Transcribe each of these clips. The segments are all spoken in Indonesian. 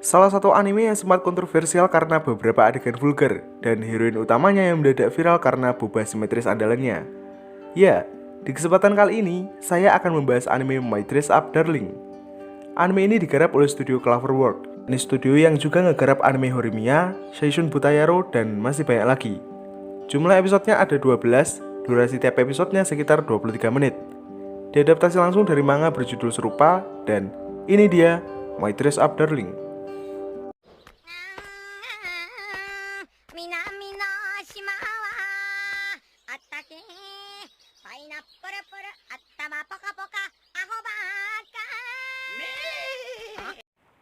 Salah satu anime yang sempat kontroversial karena beberapa adegan vulgar dan heroin utamanya yang mendadak viral karena boba simetris andalannya. Ya, di kesempatan kali ini saya akan membahas anime My Dress Up Darling. Anime ini digarap oleh studio Cloverworks. Ini studio yang juga ngegarap anime Horimiya, Seishun Butayaro, dan masih banyak lagi. Jumlah episodenya ada 12, durasi tiap episodenya sekitar 23 menit. Diadaptasi langsung dari manga berjudul serupa, dan ini dia My Dress Up Darling.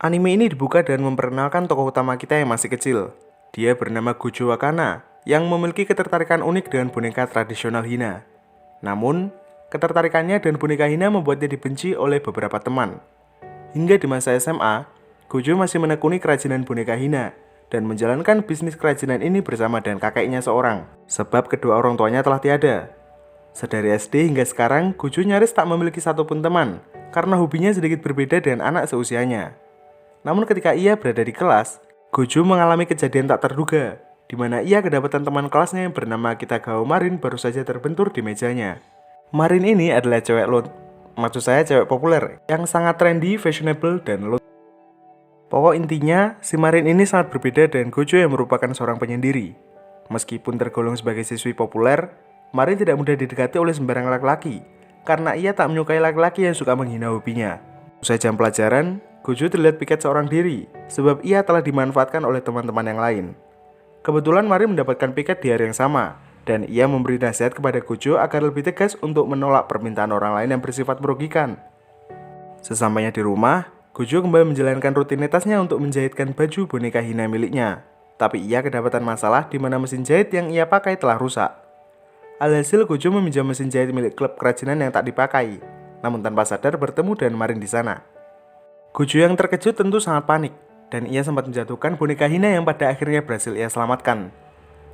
Anime ini dibuka dengan memperkenalkan tokoh utama kita yang masih kecil. Dia bernama Gojo Wakana, yang memiliki ketertarikan unik dengan boneka tradisional Hina. Namun, ketertarikannya dan boneka Hina membuatnya dibenci oleh beberapa teman. Hingga di masa SMA, Gojo masih menekuni kerajinan boneka Hina dan menjalankan bisnis kerajinan ini bersama dengan kakeknya seorang, sebab kedua orang tuanya telah tiada. Sedari SD hingga sekarang, Gojo nyaris tak memiliki satupun teman, karena hobinya sedikit berbeda dengan anak seusianya. Namun ketika ia berada di kelas, Gojo mengalami kejadian tak terduga, di mana ia kedapatan teman kelasnya yang bernama Kitagawa Marin baru saja terbentur di mejanya. Marin ini adalah cewek populer, yang sangat trendy, fashionable, dan pokok intinya, si Marin ini sangat berbeda dengan Gojo yang merupakan seorang penyendiri. Meskipun tergolong sebagai siswi populer, Marin tidak mudah didekati oleh sembarang laki-laki, karena ia tak menyukai laki-laki yang suka menghina hobinya. Usai jam pelajaran, Gojo terlihat piket seorang diri, sebab ia telah dimanfaatkan oleh teman-teman yang lain. Kebetulan Marin mendapatkan piket di hari yang sama, dan ia memberi nasihat kepada Gojo agar lebih tegas untuk menolak permintaan orang lain yang bersifat merugikan. Sesampainya di rumah, Gojo kembali menjalankan rutinitasnya untuk menjahitkan baju boneka Hina miliknya. Tapi ia kedapatan masalah di mana mesin jahit yang ia pakai telah rusak. Alhasil Gojo meminjam mesin jahit milik klub kerajinan yang tak dipakai, namun tanpa sadar bertemu dengan Marin di sana. Gojo yang terkejut tentu sangat panik, dan ia sempat menjatuhkan boneka Hina yang pada akhirnya berhasil ia selamatkan.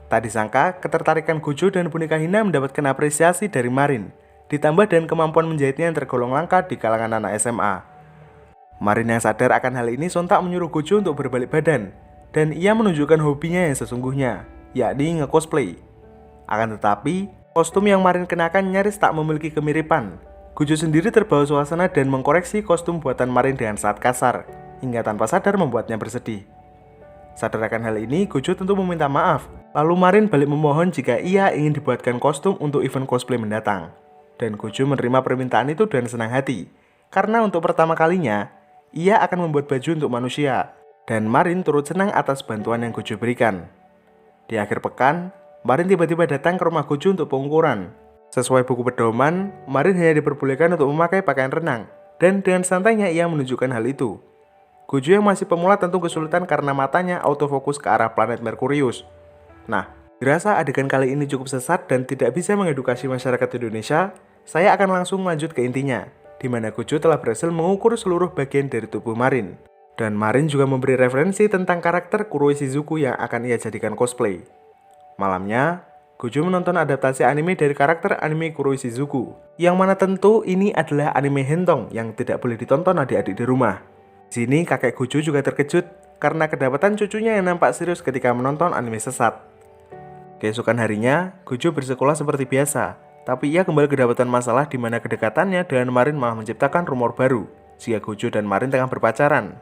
Tak disangka, ketertarikan Gojo dan boneka Hina mendapatkan apresiasi dari Marin, ditambah dengan kemampuan menjahitnya yang tergolong langka di kalangan anak SMA. Marin yang sadar akan hal ini sontak menyuruh Gojo untuk berbalik badan, dan ia menunjukkan hobinya yang sesungguhnya, yakni nge-cosplay. Akan tetapi, kostum yang Marin kenakan nyaris tak memiliki kemiripan. Gojo sendiri terbawa suasana dan mengkoreksi kostum buatan Marin dengan sangat kasar, hingga tanpa sadar membuatnya bersedih. Sadar akan hal ini, Gojo tentu meminta maaf. Lalu Marin balik memohon jika ia ingin dibuatkan kostum untuk event cosplay mendatang. Dan Gojo menerima permintaan itu dengan senang hati, karena untuk pertama kalinya, ia akan membuat baju untuk manusia. Dan Marin turut senang atas bantuan yang Gojo berikan. Di akhir pekan, Marin tiba-tiba datang ke rumah Gojo untuk pengukuran. Sesuai buku pedoman, Marin hanya diperbolehkan untuk memakai pakaian renang, dan dengan santainya ia menunjukkan hal itu. Gojo yang masih pemula tentu kesulitan karena matanya autofokus ke arah planet Merkurius. Nah, dirasa adegan kali ini cukup sesat dan tidak bisa mengedukasi masyarakat Indonesia, saya akan langsung lanjut ke intinya, di mana Gojo telah berhasil mengukur seluruh bagian dari tubuh Marin. Dan Marin juga memberi referensi tentang karakter Kuroi Shizuku yang akan ia jadikan cosplay. Malamnya, Gojo menonton adaptasi anime dari karakter anime Kuroi Shizuku, yang mana tentu ini adalah anime hentong yang tidak boleh ditonton adik-adik di rumah. Di sini kakek Gojo juga terkejut karena kedapatan cucunya yang nampak serius ketika menonton anime sesat. Keesokan harinya, Gojo bersekolah seperti biasa, tapi ia kembali kedapatan masalah di mana kedekatannya dengan Marin malah menciptakan rumor baru jika Gojo dan Marin tengah berpacaran.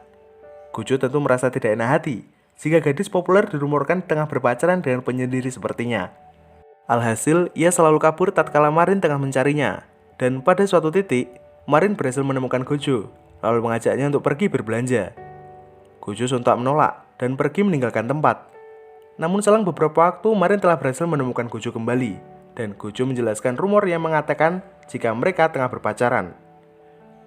Gojo tentu merasa tidak enak hati jika gadis populer dirumorkan tengah berpacaran dengan penyendiri sepertinya. Alhasil, ia selalu kabur tatkala Marin tengah mencarinya. Dan pada suatu titik, Marin berhasil menemukan Gojo, lalu mengajaknya untuk pergi berbelanja. Gojo sontak menolak dan pergi meninggalkan tempat. Namun selang beberapa waktu, Marin telah berhasil menemukan Gojo kembali, dan Gojo menjelaskan rumor yang mengatakan jika mereka tengah berpacaran.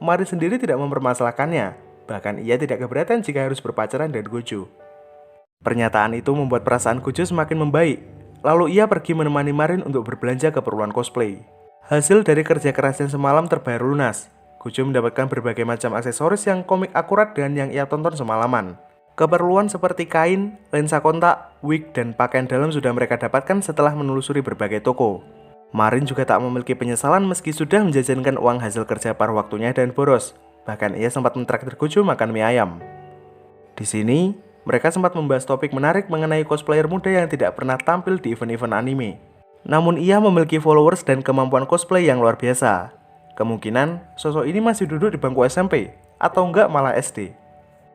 Marin sendiri tidak mempermasalahkannya, bahkan ia tidak keberatan jika harus berpacaran dengan Gojo. Pernyataan itu membuat perasaan Gojo semakin membaik. Lalu ia pergi menemani Marin untuk berbelanja keperluan cosplay. Hasil dari kerja kerasnya semalam terbayar lunas. Gojo mendapatkan berbagai macam aksesoris yang komik akurat dengan yang ia tonton semalaman. Keperluan seperti kain, lensa kontak, wig, dan pakaian dalam sudah mereka dapatkan setelah menelusuri berbagai toko. Marin juga tak memiliki penyesalan meski sudah menjajankan uang hasil kerja paruh waktunya dan boros. Bahkan ia sempat mentraktir Gojo makan mie ayam. Di Di sini, mereka sempat membahas topik menarik mengenai cosplayer muda yang tidak pernah tampil di event-event anime. Namun ia memiliki followers dan kemampuan cosplay yang luar biasa. Kemungkinan sosok ini masih duduk di bangku SMP atau enggak malah SD.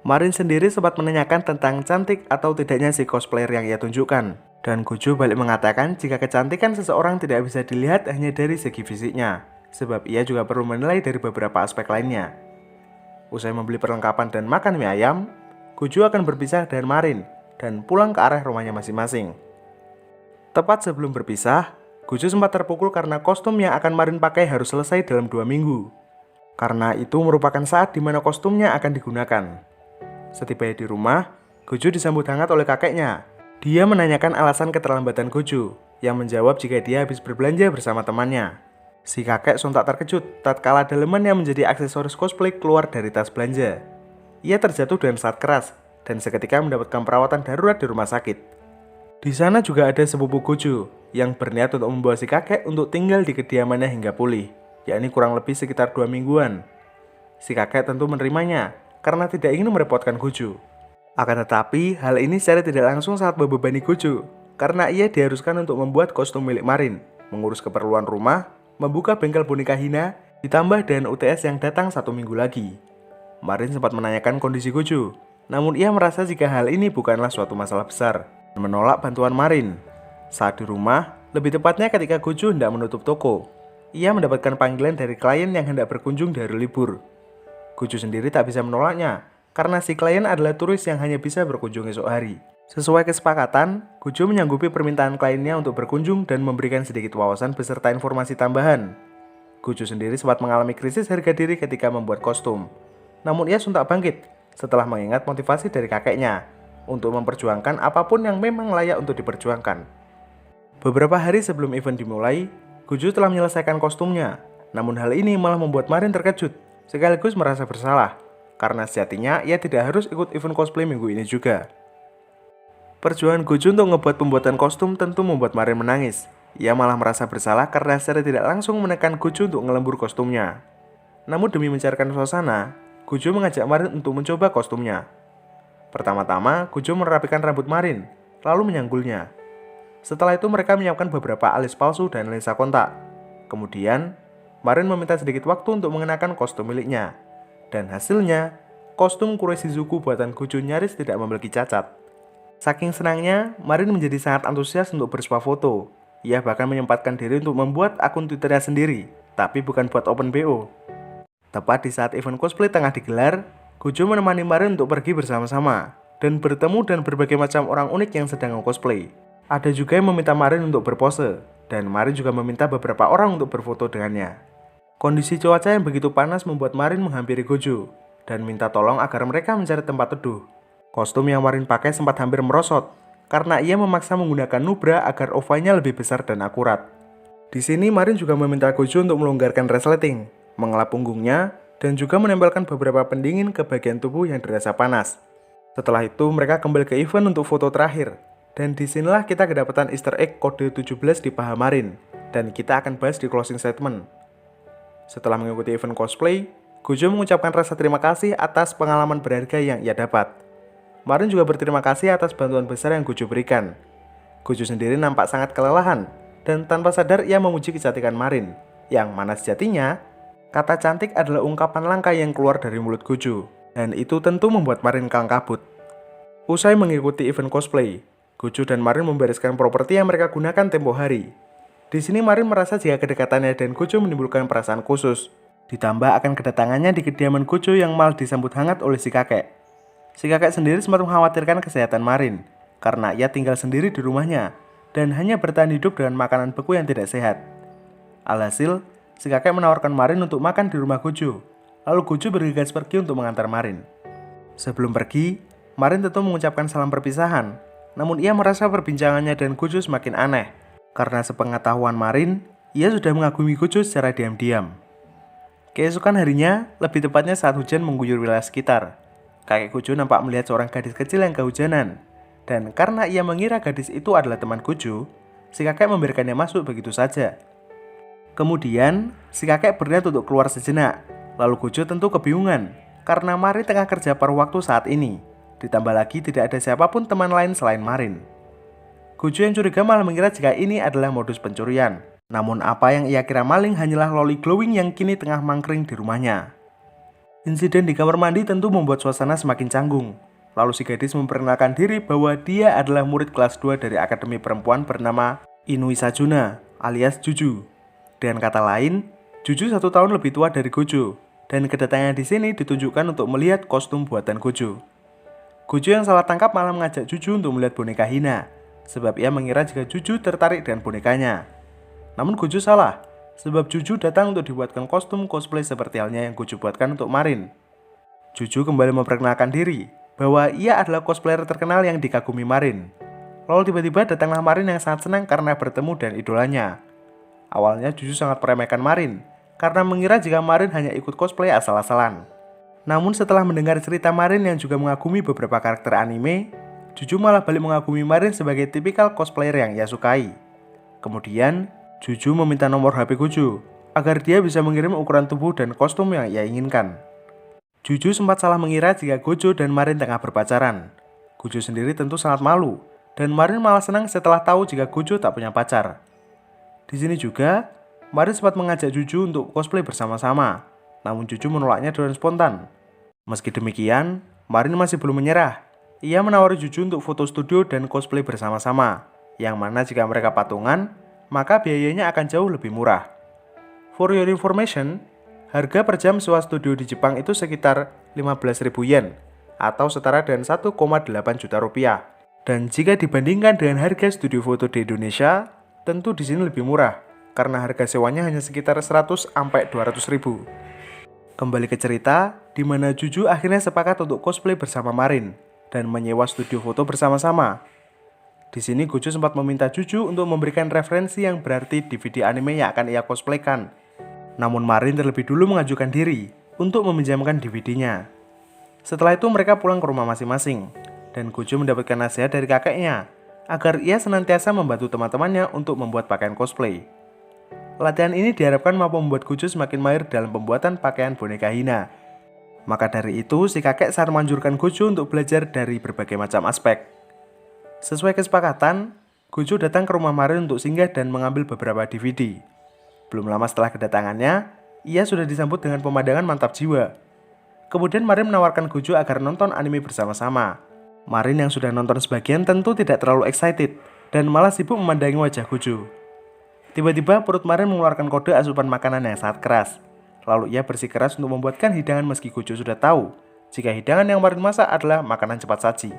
Marin sendiri sempat menanyakan tentang cantik atau tidaknya si cosplayer yang ia tunjukkan. Dan Gojo balik mengatakan jika kecantikan seseorang tidak bisa dilihat hanya dari segi fisiknya, sebab ia juga perlu menilai dari beberapa aspek lainnya. Usai membeli perlengkapan dan makan mie ayam, Gojo akan berpisah dari Marin dan pulang ke arah rumahnya masing-masing. Tepat sebelum berpisah, Gojo sempat terpukul karena kostum yang akan Marin pakai harus selesai dalam 2 minggu. Karena itu merupakan saat di mana kostumnya akan digunakan. Setibanya di rumah, Gojo disambut hangat oleh kakeknya. Dia menanyakan alasan keterlambatan Gojo, yang menjawab jika dia habis berbelanja bersama temannya. Si kakek sontak terkejut tatkala daleman yang menjadi aksesoris cosplay keluar dari tas belanja. Ia terjatuh dengan sangat keras dan seketika mendapatkan perawatan darurat di rumah sakit. Di sana juga ada sepupu Gojo yang berniat untuk membawa si kakek untuk tinggal di kediamannya hingga pulih, yakni kurang lebih sekitar 2 mingguan. Si kakek tentu menerimanya karena tidak ingin merepotkan Gojo. Akan tetapi, hal ini secara tidak langsung sangat membebani Gojo karena ia diharuskan untuk membuat kostum milik Marin, mengurus keperluan rumah, membuka bengkel boneka Hina, ditambah dengan UTS yang datang 1 minggu lagi. Marin sempat menanyakan kondisi Gojo, namun ia merasa jika hal ini bukanlah suatu masalah besar dan menolak bantuan Marin. Saat di rumah, lebih tepatnya ketika Gojo hendak menutup toko, ia mendapatkan panggilan dari klien yang hendak berkunjung dari libur. Gojo sendiri tak bisa menolaknya, karena si klien adalah turis yang hanya bisa berkunjung esok hari. Sesuai kesepakatan, Gojo menyanggupi permintaan kliennya untuk berkunjung dan memberikan sedikit wawasan beserta informasi tambahan. Gojo sendiri sempat mengalami krisis harga diri ketika membuat kostum. Namun ia sontak bangkit setelah mengingat motivasi dari kakeknya untuk memperjuangkan apapun yang memang layak untuk diperjuangkan. Beberapa hari sebelum event dimulai, Gojo telah menyelesaikan kostumnya. Namun hal ini malah membuat Marin terkejut, sekaligus merasa bersalah, karena sejatinya ia tidak harus ikut event cosplay minggu ini juga. Perjuangan Gojo untuk ngebuat pembuatan kostum tentu membuat Marin menangis. Ia malah merasa bersalah karena secara tidak langsung menekan Gojo untuk ngelembur kostumnya. Namun demi mencairkan suasana, Gojo mengajak Marin untuk mencoba kostumnya. Pertama-tama, Gojo merapikan rambut Marin, lalu menyanggulnya. Setelah itu mereka menyiapkan beberapa alis palsu dan lensa kontak. Kemudian, Marin meminta sedikit waktu untuk mengenakan kostum miliknya. Dan hasilnya, kostum Kuroi Shizuku buatan Gojo nyaris tidak memiliki cacat. Saking senangnya, Marin menjadi sangat antusias untuk bersuah foto. Ia bahkan menyempatkan diri untuk membuat akun Twitternya sendiri, tapi bukan buat open BO. Tepat di saat event cosplay tengah digelar, Gojo menemani Marin untuk pergi bersama-sama dan bertemu dengan berbagai macam orang unik yang sedang cosplay. Ada juga yang meminta Marin untuk berpose, dan Marin juga meminta beberapa orang untuk berfoto dengannya. Kondisi cuaca yang begitu panas membuat Marin menghampiri Gojo dan minta tolong agar mereka mencari tempat teduh. Kostum yang Marin pakai sempat hampir merosot karena ia memaksa menggunakan nubra agar oval-nya lebih besar dan akurat. Di sini Marin juga meminta Gojo untuk melonggarkan resleting, mengelap punggungnya, dan juga menempelkan beberapa pendingin ke bagian tubuh yang dirasa panas. Setelah itu mereka kembali ke event untuk foto terakhir. Dan disinilah kita kedapatan easter egg kode 17 di paha Marin. Dan kita akan bahas di closing statement. Setelah mengikuti event cosplay, Gojo mengucapkan rasa terima kasih atas pengalaman berharga yang ia dapat. Marin juga berterima kasih atas bantuan besar yang Gojo berikan. Gojo sendiri nampak sangat kelelahan. Dan tanpa sadar ia memuji kecantikan Marin. Yang mana sejatinya, kata cantik adalah ungkapan langka yang keluar dari mulut Gojo, dan itu tentu membuat Marin kalang kabut. Usai mengikuti event cosplay, Gojo dan Marin membereskan properti yang mereka gunakan tempo hari. Di sini Marin merasa jika kedekatannya dan Gojo menimbulkan perasaan khusus. Ditambah akan kedatangannya di kediaman Gojo yang malah disambut hangat oleh si kakek. Si kakek sendiri sempat mengkhawatirkan kesehatan Marin, karena ia tinggal sendiri di rumahnya, dan hanya bertahan hidup dengan makanan beku yang tidak sehat. Alhasil, si kakek menawarkan Marin untuk makan di rumah Gojo. Lalu Gojo bergegas pergi untuk mengantar Marin. Sebelum pergi, Marin tentu mengucapkan salam perpisahan. Namun ia merasa perbincangannya dan Gojo semakin aneh. Karena sepengetahuan Marin, ia sudah mengagumi Gojo secara diam-diam. Keesokan harinya, lebih tepatnya saat hujan mengguyur wilayah sekitar, kakek Gojo nampak melihat seorang gadis kecil yang kehujanan. Dan karena ia mengira gadis itu adalah teman Gojo, si kakek membiarkannya masuk begitu saja. Kemudian, si kakek berniat untuk keluar sejenak. Lalu Gojo tentu kebingungan, karena Marin tengah kerja paruh waktu saat ini. Ditambah lagi tidak ada siapapun teman lain selain Marin. Gojo yang curiga malah mengira jika ini adalah modus pencurian. Namun apa yang ia kira maling hanyalah loli glowing yang kini tengah mangkring di rumahnya. Insiden di kamar mandi tentu membuat suasana semakin canggung. Lalu si gadis memperkenalkan diri bahwa dia adalah murid kelas 2 dari akademi perempuan bernama Inui Sajuna alias Juju. Dengan kata lain, Juju 1 tahun lebih tua dari Gojo. Dan kedatangannya di sini ditunjukkan untuk melihat kostum buatan Gojo. Gojo yang salah tangkap malah mengajak Juju untuk melihat boneka Hina, sebab ia mengira jika Juju tertarik dengan bonekanya. Namun Gojo salah, sebab Juju datang untuk dibuatkan kostum cosplay seperti halnya yang Gojo buatkan untuk Marin. Juju kembali memperkenalkan diri, bahwa ia adalah cosplayer terkenal yang dikagumi Marin. Lalu tiba-tiba datanglah Marin yang sangat senang karena bertemu dengan idolanya. Awalnya Juju sangat meremehkan Marin, karena mengira jika Marin hanya ikut cosplay asal-asalan. Namun setelah mendengar cerita Marin yang juga mengagumi beberapa karakter anime, Juju malah balik mengagumi Marin sebagai tipikal cosplayer yang ia sukai. Kemudian, Juju meminta nomor HP Gojo, agar dia bisa mengirim ukuran tubuh dan kostum yang ia inginkan. Juju sempat salah mengira jika Gojo dan Marin tengah berpacaran. Gojo sendiri tentu sangat malu, dan Marin malah senang setelah tahu jika Gojo tak punya pacar. Di sini juga, Marin sempat mengajak Juju untuk cosplay bersama-sama, namun Juju menolaknya dengan spontan. Meski demikian, Marin masih belum menyerah. Ia menawari Juju untuk foto studio dan cosplay bersama-sama, yang mana jika mereka patungan, maka biayanya akan jauh lebih murah. For your information, harga per jam sewa studio di Jepang itu sekitar 15.000 yen, atau setara dengan 1,8 juta rupiah. Dan jika dibandingkan dengan harga studio foto di Indonesia, tentu di sini lebih murah, karena harga sewanya hanya sekitar 100-200 ribu. Kembali ke cerita, di mana Juju akhirnya sepakat untuk cosplay bersama Marin dan menyewa studio foto bersama-sama. Di sini Gojo sempat meminta Juju untuk memberikan referensi yang berarti DVD anime yang akan ia cosplaykan. Namun Marin terlebih dulu mengajukan diri untuk meminjamkan DVD-nya. Setelah itu mereka pulang ke rumah masing-masing, dan Gojo mendapatkan nasihat dari kakeknya agar ia senantiasa membantu teman-temannya untuk membuat pakaian cosplay. Latihan ini diharapkan mampu membuat Gojo semakin mahir dalam pembuatan pakaian boneka Hina. Maka dari itu, si kakek sangat menganjurkan Gojo untuk belajar dari berbagai macam aspek. Sesuai kesepakatan, Gojo datang ke rumah Marin untuk singgah dan mengambil beberapa DVD. Belum lama setelah kedatangannya, ia sudah disambut dengan pemandangan mantap jiwa. Kemudian Marin menawarkan Gojo agar nonton anime bersama-sama. Marin yang sudah nonton sebagian tentu tidak terlalu excited, dan malah sibuk memandangi wajah Gojo. Tiba-tiba perut Marin mengeluarkan kode asupan makanan yang sangat keras. Lalu ia bersikeras untuk membuatkan hidangan meski Gojo sudah tahu jika hidangan yang Marin masak adalah makanan cepat saji.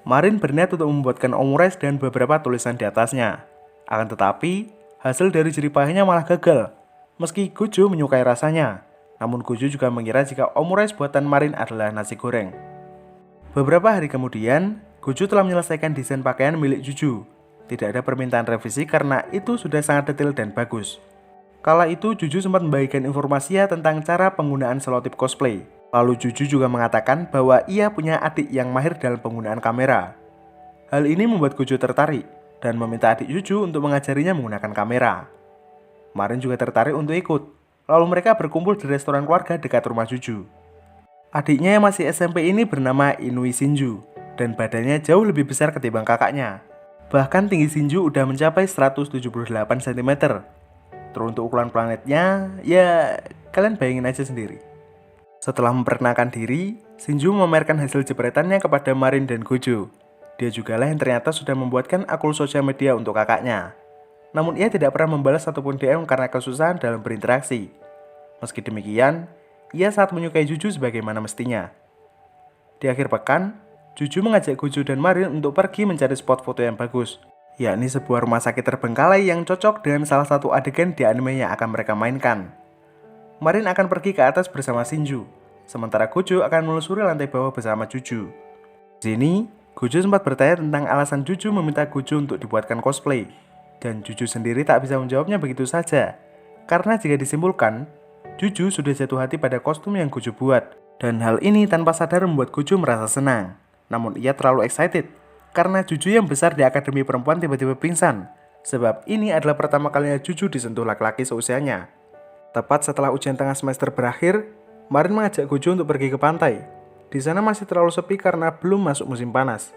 Marin berniat untuk membuatkan omurice dan beberapa tulisan di atasnya. Akan tetapi, hasil dari jerih payahnya malah gagal. Meski Gojo menyukai rasanya, namun Gojo juga mengira jika omurice buatan Marin adalah nasi goreng. Beberapa hari kemudian, Gojo telah menyelesaikan desain pakaian milik Juju. Tidak ada permintaan revisi karena itu sudah sangat detail dan bagus. Kala itu Juju sempat membagikan informasi tentang cara penggunaan selotip cosplay. Lalu Juju juga mengatakan bahwa ia punya adik yang mahir dalam penggunaan kamera. Hal ini membuat Gojo tertarik dan meminta adik Juju untuk mengajarinya menggunakan kamera. Marin juga tertarik untuk ikut. Lalu mereka berkumpul di restoran keluarga dekat rumah Juju. Adiknya yang masih SMP ini bernama Inui Shinju dan badannya jauh lebih besar ketimbang kakaknya. Bahkan tinggi Shinju udah mencapai 178 cm. Terus untuk ukuran planetnya, ya kalian bayangin aja sendiri. Setelah memperkenalkan diri, Shinju memamerkan hasil jepretannya kepada Marin dan Gojo. Dia jugalah yang ternyata sudah membuatkan akun sosial media untuk kakaknya. Namun ia tidak pernah membalas satupun DM karena kesusahan dalam berinteraksi. Meski demikian, ia sangat menyukai Juju sebagaimana mestinya. Di akhir pekan, Juju mengajak Gojo dan Marin untuk pergi mencari spot foto yang bagus, yakni sebuah rumah sakit terbengkalai yang cocok dengan salah satu adegan di anime yang akan mereka mainkan. Marin akan pergi ke atas bersama Shinju, sementara Gojo akan menelusuri lantai bawah bersama Juju. Di sini, Gojo sempat bertanya tentang alasan Juju meminta Gojo untuk dibuatkan cosplay, dan Juju sendiri tak bisa menjawabnya begitu saja, karena jika disimpulkan, Juju sudah jatuh hati pada kostum yang Gojo buat, dan hal ini tanpa sadar membuat Gojo merasa senang. Namun ia terlalu excited karena Juju yang besar di akademi perempuan tiba-tiba pingsan, sebab ini adalah pertama kalinya Juju disentuh laki-laki seusianya. Tepat setelah ujian tengah semester berakhir, Marin mengajak Gojo untuk pergi ke pantai. Di sana masih terlalu sepi karena belum masuk musim panas.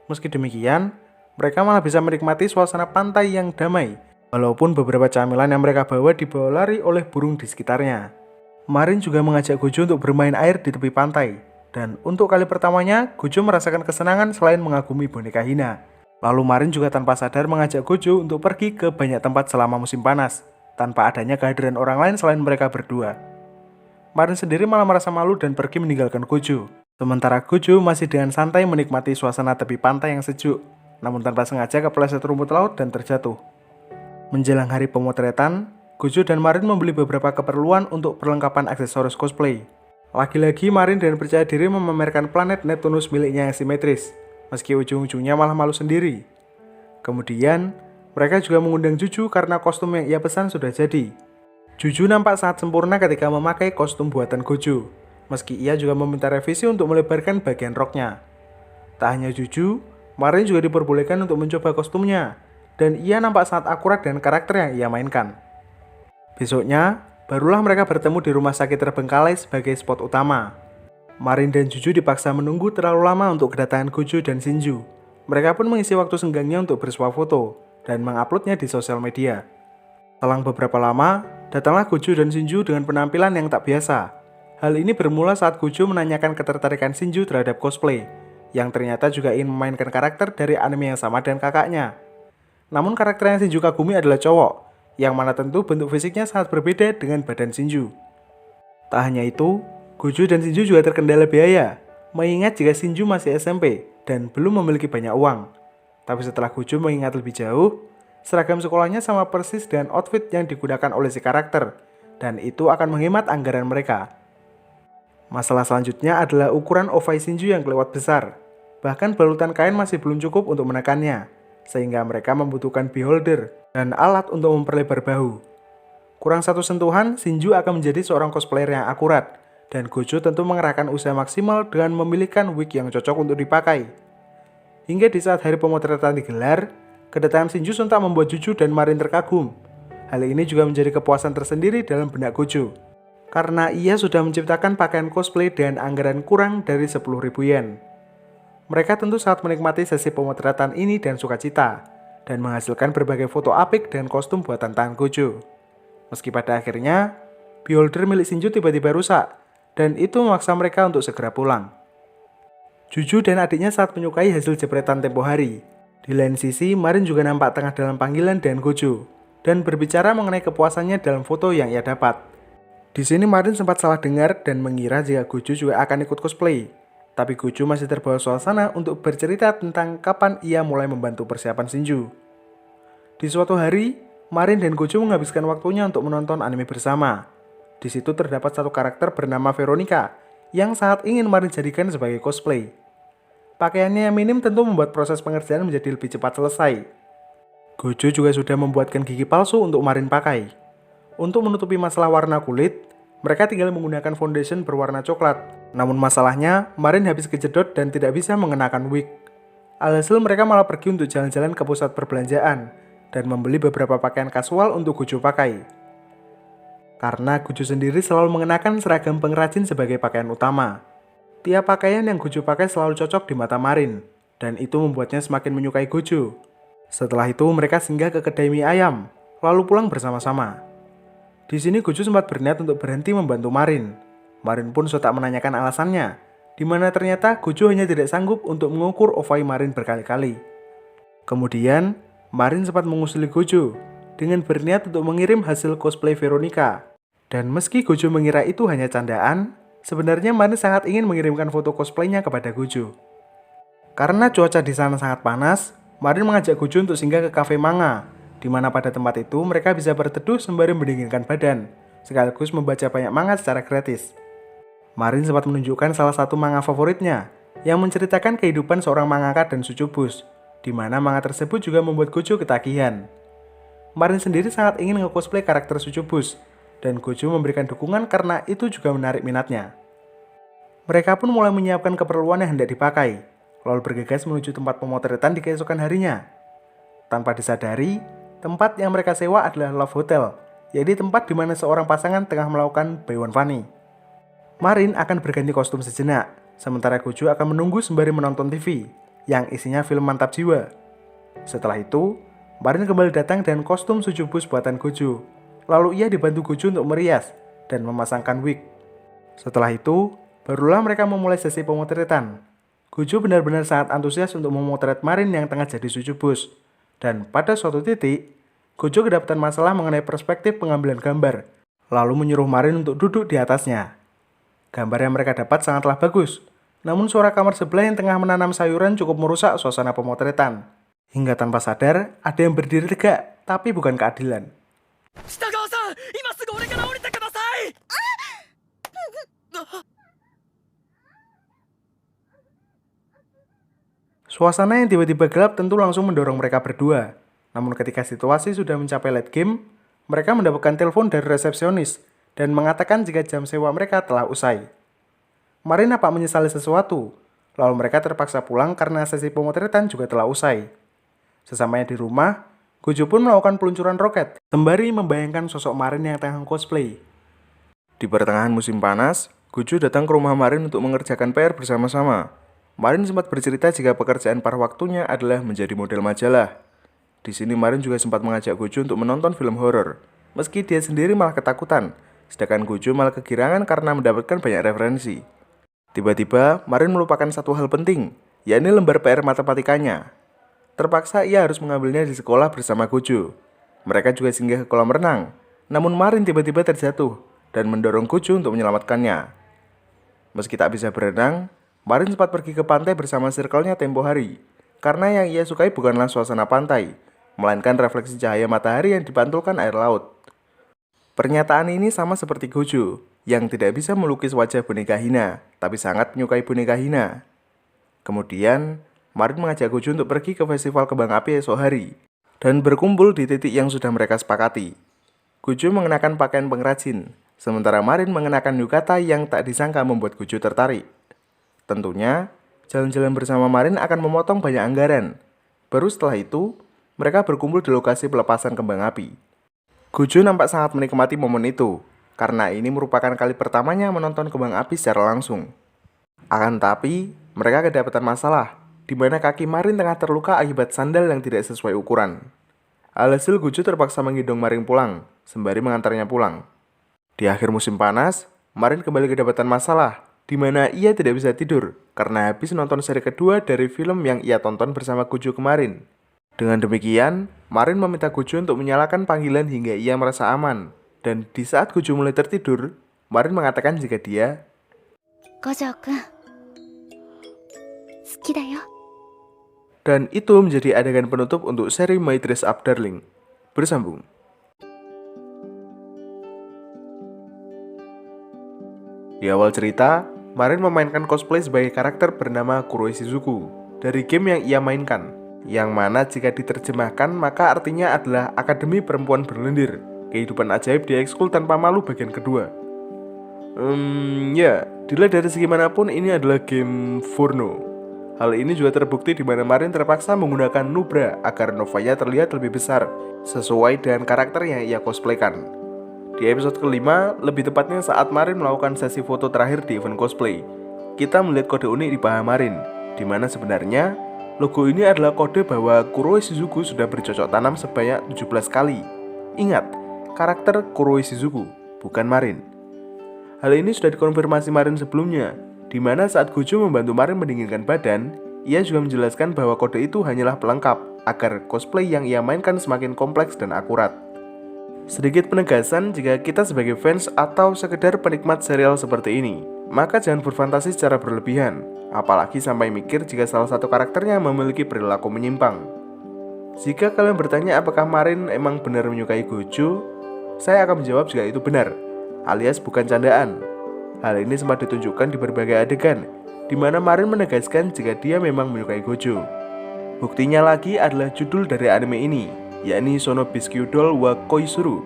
Meski demikian, mereka malah bisa menikmati suasana pantai yang damai, walaupun beberapa camilan yang mereka bawa dibawa lari oleh burung di sekitarnya. Marin juga mengajak Gojo untuk bermain air di tepi pantai, dan untuk kali pertamanya, Gojo merasakan kesenangan selain mengagumi boneka Hina. Lalu Marin juga tanpa sadar mengajak Gojo untuk pergi ke banyak tempat selama musim panas, tanpa adanya kehadiran orang lain selain mereka berdua. Marin sendiri malah merasa malu dan pergi meninggalkan Gojo. Sementara Gojo masih dengan santai menikmati suasana tepi pantai yang sejuk, namun tanpa sengaja kepleset rumput laut dan terjatuh. Menjelang hari pemotretan, Gojo dan Marin membeli beberapa keperluan untuk perlengkapan aksesoris cosplay. Lagi-lagi Marin dengan percaya diri memamerkan planet Neptunus miliknya yang simetris, meski ujung-ujungnya malah malu sendiri. Kemudian, mereka juga mengundang Juju karena kostum yang ia pesan sudah jadi. Juju nampak sangat sempurna ketika memakai kostum buatan Gojo, meski ia juga meminta revisi untuk melebarkan bagian roknya. Tak hanya Juju, Marin juga diperbolehkan untuk mencoba kostumnya, dan ia nampak sangat akurat dengan karakter yang ia mainkan. Besoknya, barulah mereka bertemu di rumah sakit terbengkalai sebagai spot utama. Marin dan Juju dipaksa menunggu terlalu lama untuk kedatangan Gojo dan Shinju. Mereka pun mengisi waktu senggangnya untuk bersuah foto dan menguploadnya di sosial media. Selang beberapa lama, datanglah Gojo dan Shinju dengan penampilan yang tak biasa. Hal ini bermula saat Gojo menanyakan ketertarikan Shinju terhadap cosplay, yang ternyata juga ingin memainkan karakter dari anime yang sama dengan kakaknya. Namun karakter yang Shinju kagumi adalah cowok, yang mana tentu bentuk fisiknya sangat berbeda dengan badan Shinju. Tak hanya itu, Gojo dan Shinju juga terkendala biaya, mengingat jika Shinju masih SMP dan belum memiliki banyak uang. Tapi setelah Gojo mengingat lebih jauh, seragam sekolahnya sama persis dengan outfit yang digunakan oleh si karakter, dan itu akan menghemat anggaran mereka. Masalah selanjutnya adalah ukuran ovai Shinju yang kelewat besar. Bahkan balutan kain masih belum cukup untuk menekannya, sehingga mereka membutuhkan beholder dan alat untuk memperlebar bahu. Kurang satu sentuhan, Shinju akan menjadi seorang cosplayer yang akurat, dan Gojo tentu mengerahkan usaha maksimal dengan memilihkan wig yang cocok untuk dipakai. Hingga di saat hari pemotretan digelar, kedatangan Shinju sontak membuat Juju dan Marin terkagum. Hal ini juga menjadi kepuasan tersendiri dalam benak Gojo, karena ia sudah menciptakan pakaian cosplay dengan anggaran kurang dari 10.000 yen. Mereka tentu sangat menikmati sesi pemotretan ini dan sukacita, dan menghasilkan berbagai foto apik dengan kostum buatan tangan Gojo. Meski pada akhirnya, beholder milik Shinju tiba-tiba rusak, dan itu memaksa mereka untuk segera pulang. Juju dan adiknya sangat menyukai hasil jepretan tempo hari. Di lain sisi, Marin juga nampak tengah dalam panggilan dengan Gojo, dan berbicara mengenai kepuasannya dalam foto yang ia dapat. Di sini Marin sempat salah dengar dan mengira jika Gojo juga akan ikut cosplay. Tapi Gojo masih terbawa suasana untuk bercerita tentang kapan ia mulai membantu persiapan Shinju. Di suatu hari, Marin dan Gojo menghabiskan waktunya untuk menonton anime bersama. Di situ terdapat satu karakter bernama Veronica yang sangat ingin Marin jadikan sebagai cosplay. Pakaiannya yang minim tentu membuat proses pengerjaan menjadi lebih cepat selesai. Gojo juga sudah membuatkan gigi palsu untuk Marin pakai. Untuk menutupi masalah warna kulit, mereka tinggal menggunakan foundation berwarna coklat. Namun masalahnya, Marin habis kejedot dan tidak bisa mengenakan wig. Alhasil mereka malah pergi untuk jalan-jalan ke pusat perbelanjaan dan membeli beberapa pakaian kasual untuk Gojo pakai. Karena Gojo sendiri selalu mengenakan seragam pengrajin sebagai pakaian utama. Tiap pakaian yang Gojo pakai selalu cocok di mata Marin, dan itu membuatnya semakin menyukai Gojo. Setelah itu mereka singgah ke kedai mie ayam, lalu pulang bersama-sama. Di sini Gojo sempat berniat untuk berhenti membantu Marin. Marin pun sontak menanyakan alasannya, di mana ternyata Gojo hanya tidak sanggup untuk mengukur ovai Marin berkali-kali. Kemudian, Marin sempat mengusili Gojo dengan berniat untuk mengirim hasil cosplay Veronica. Dan meski Gojo mengira itu hanya candaan, sebenarnya Marin sangat ingin mengirimkan foto cosplaynya kepada Gojo. Karena cuaca di sana sangat panas, Marin mengajak Gojo untuk singgah ke kafe manga, di mana pada tempat itu mereka bisa berteduh sembari mendinginkan badan, sekaligus membaca banyak manga secara gratis. Marin sempat menunjukkan salah satu manga favoritnya, yang menceritakan kehidupan seorang mangaka dan sucubus, di mana manga tersebut juga membuat Gojo ketagihan. Marin sendiri sangat ingin nge-cosplay karakter sucubus, dan Gojo memberikan dukungan karena itu juga menarik minatnya. Mereka pun mulai menyiapkan keperluan yang hendak dipakai, lalu bergegas menuju tempat pemotretan di keesokan harinya. Tanpa disadari, tempat yang mereka sewa adalah Love Hotel, yaitu tempat di mana seorang pasangan tengah melakukan Baiwan Funny. Marin akan berganti kostum sejenak, Sementara Gojo akan menunggu sembari menonton TV yang isinya film mantap jiwa. Setelah itu, Marin kembali datang dengan kostum Sucubus buatan Gojo. Lalu ia dibantu Gojo untuk merias dan memasangkan wig. Setelah itu, barulah mereka memulai sesi pemotretan. Gojo benar-benar sangat antusias untuk memotret Marin yang tengah jadi Sucubus. Dan pada suatu titik, Gojo kedapatan masalah mengenai perspektif pengambilan gambar, lalu menyuruh Marin untuk duduk di atasnya. Gambar yang mereka dapat sangatlah bagus, namun suara kamar sebelah yang tengah menanam sayuran cukup merusak suasana pemotretan. Hingga tanpa sadar, ada yang berdiri tegak, tapi bukan keadilan. Suasana yang tiba-tiba gelap tentu langsung mendorong mereka berdua. Namun ketika situasi sudah mencapai late game, mereka mendapatkan telepon dari resepsionis dan mengatakan jika jam sewa mereka telah usai. Marin nampak menyesali sesuatu, lalu mereka terpaksa pulang karena sesi pemotretan juga telah usai. Sesamanya di rumah, Gojo pun melakukan peluncuran roket, sembari membayangkan sosok Marin yang tengah cosplay. Di pertengahan musim panas, Gojo datang ke rumah Marin untuk mengerjakan PR bersama-sama. Marin sempat bercerita jika pekerjaan pada waktunya adalah menjadi model majalah. Di sini Marin juga sempat mengajak Gojo untuk menonton film horor, meski dia sendiri malah ketakutan, sedangkan Gojo malah kegirangan karena mendapatkan banyak referensi. Tiba-tiba, Marin melupakan satu hal penting, yakni lembar PR matematikanya. Terpaksa ia harus mengambilnya di sekolah bersama Gojo. Mereka juga singgah ke kolam renang, namun Marin tiba-tiba terjatuh dan mendorong Gojo untuk menyelamatkannya. Meski tak bisa berenang, Marin sempat pergi ke pantai bersama circle-nya tempo hari, karena yang ia sukai bukanlah suasana pantai, melainkan refleksi cahaya matahari yang dipantulkan air laut. Pernyataan ini sama seperti Gojo, yang tidak bisa melukis wajah boneka Hina, tapi sangat menyukai boneka Hina. Kemudian, Marin mengajak Gojo untuk pergi ke festival kembang api esok hari, dan berkumpul di titik yang sudah mereka sepakati. Gojo mengenakan pakaian pengrajin, sementara Marin mengenakan yukata yang tak disangka membuat Gojo tertarik. Tentunya, jalan-jalan bersama Marin akan memotong banyak anggaran. Baru setelah itu, mereka berkumpul di lokasi pelepasan kembang api. Gojo nampak sangat menikmati momen itu, karena ini merupakan kali pertamanya menonton kembang api secara langsung. Akan tetapi, mereka kedapatan masalah, di mana kaki Marin tengah terluka akibat sandal yang tidak sesuai ukuran. Alhasil Gojo terpaksa menggendong Marin pulang, sembari mengantarnya pulang. Di akhir musim panas, Marin kembali kedapatan masalah, di mana ia tidak bisa tidur karena habis nonton seri kedua dari film yang ia tonton bersama Gojo kemarin. Dengan demikian, Marin meminta Gojo untuk menyalakan panggilan hingga ia merasa aman. Dan di saat Gojo mulai tertidur, Marin mengatakan jika dia Gojo-kun, suki da yo. Dan itu menjadi adegan penutup untuk seri My Dress Up Darling. Bersambung. Di awal cerita, Marin memainkan cosplay sebagai karakter bernama Kuroi Shizuku dari game yang ia mainkan, yang mana jika diterjemahkan maka artinya adalah Akademi Perempuan Berlendir, kehidupan ajaib di ekskul tanpa malu bagian kedua. Dilihat dari segi manapun ini adalah game porno. Hal ini juga terbukti di mana Marin terpaksa menggunakan Nubra agar Novaya terlihat lebih besar, sesuai dengan karakter yang ia cosplaykan. Di episode kelima, lebih tepatnya saat Marin melakukan sesi foto terakhir di event cosplay, kita melihat kode unik di paha Marin, di mana sebenarnya logo ini adalah kode bahwa Kuroi Shizuku sudah bercocok tanam sebanyak 17 kali. Ingat, karakter Kuroi Shizuku, bukan Marin. Hal ini sudah dikonfirmasi Marin sebelumnya, di mana saat Gojo membantu Marin mendinginkan badan, ia juga menjelaskan bahwa kode itu hanyalah pelengkap agar cosplay yang ia mainkan semakin kompleks dan akurat. Sedikit penegasan, jika kita sebagai fans atau sekedar penikmat serial seperti ini, maka jangan berfantasi secara berlebihan, apalagi sampai mikir jika salah satu karakternya memiliki perilaku menyimpang. Jika kalian bertanya apakah Marin emang benar menyukai Gojo, saya akan menjawab jika itu benar, alias bukan candaan. Hal ini sempat ditunjukkan di berbagai adegan, di mana Marin menegaskan jika dia memang menyukai Gojo. Buktinya lagi adalah judul dari anime ini, yakni Sono Biskyudol wa Koizuru,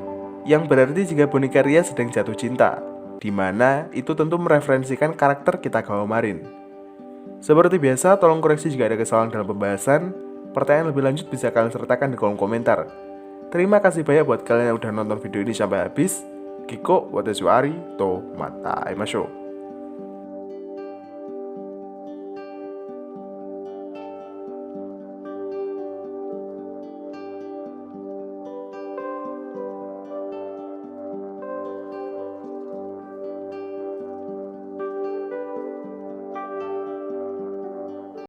yang berarti jika boneka Ria sedang jatuh cinta, di mana itu tentu mereferensikan karakter Kitagawa Marin. Seperti biasa, tolong koreksi jika ada kesalahan dalam pembahasan. Pertanyaan lebih lanjut bisa kalian sertakan di kolom komentar. Terima kasih banyak buat kalian yang udah nonton video ini sampai habis. Kiko watashi wa ari to mata aimashou.